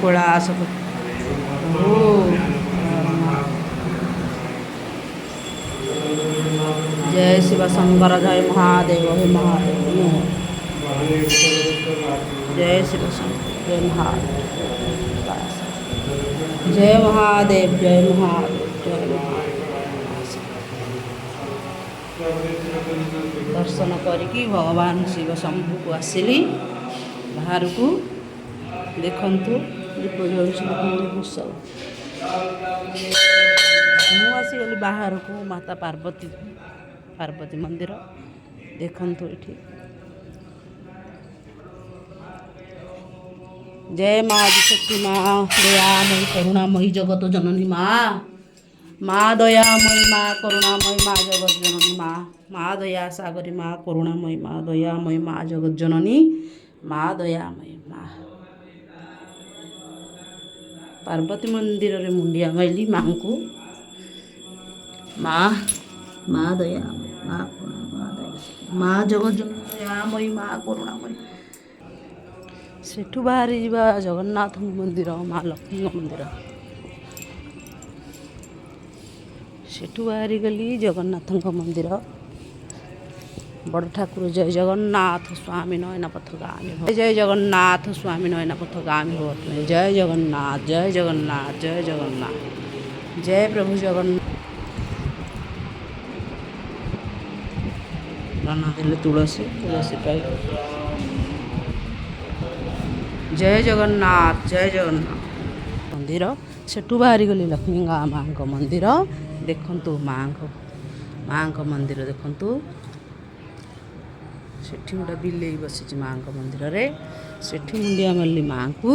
कैलाश जय शिव शंकर जय महादेव हे महादेव जय शिव शंकर जय महादेव जय महादेव जय महादेव जय महादेव दर्शन करिकी भगवान शिव शंभु को आसिली बाहर को देखंतु दीप जलुछ सब मु आसीगली बाहर को माता पार्वती मंदिर देखंतु एठी जय माँ आदिशक्ति माँ दयामयी करुणामयी जगत जननी माँ दयामयी माँ करुणामयी माँ जगत जननी माँ दया सागरी माँ करुणामयी माँ दयामयी माँ जगत जननी माँ दयामयी माँ पार्वती मंदिर रे मुंडिया माइली माँ को माँ दयामयी माँ जगत जननी दयामयी माँ करुणामयी सेठू बाहरी जा जगन्नाथ मंदिर माँ लक्ष्मी मंदिर सेठू बाहरी गली जगन्नाथ मंदिर बड़ ठाकुर जय जगन्नाथ स्वामी नयना पथगामी जय जगन्नाथ स्वामी नयना पथगामी भवतु जय जगन्नाथ जय जगन्नाथ जय जगन्नाथ जय प्रभु जगन्नाथ तुलसी तुलसी पाई जय जगन्नाथ मंदिर सेठू बाहरी गली लक्ष्मी माँ मंदिर देखंतु माँ मंदिर देखंतु सेठी गोटे बिले बसी माँ मंदिर रे सेठी मुंडिया मारली माँ को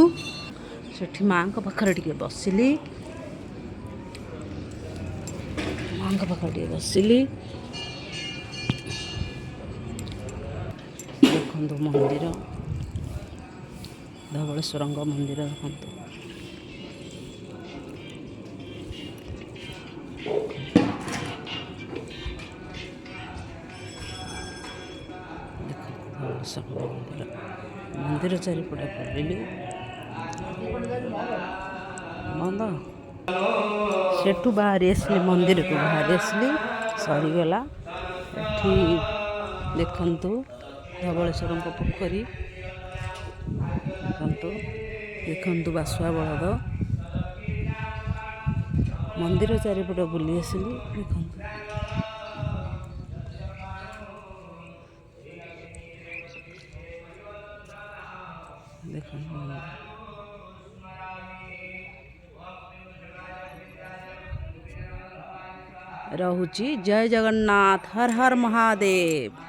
सेठी माँ पाखरे टिके बसिली माँ पाखरे टिके बसिली देखंतु मंदिर धवलेश्वर मंदिर देखंतु मंदिर चारिपटे बुलिली बंद सेठू बाहरी आसली मंदिर को बाहरी आसली सरीगला एठी देखंतु धवलेश्वर पोखरी देखंतु बासुआ बलद मंदिर चारिपटे बुली आसली देखंतु रहुची जय जगन्नाथ हर हर महादेव।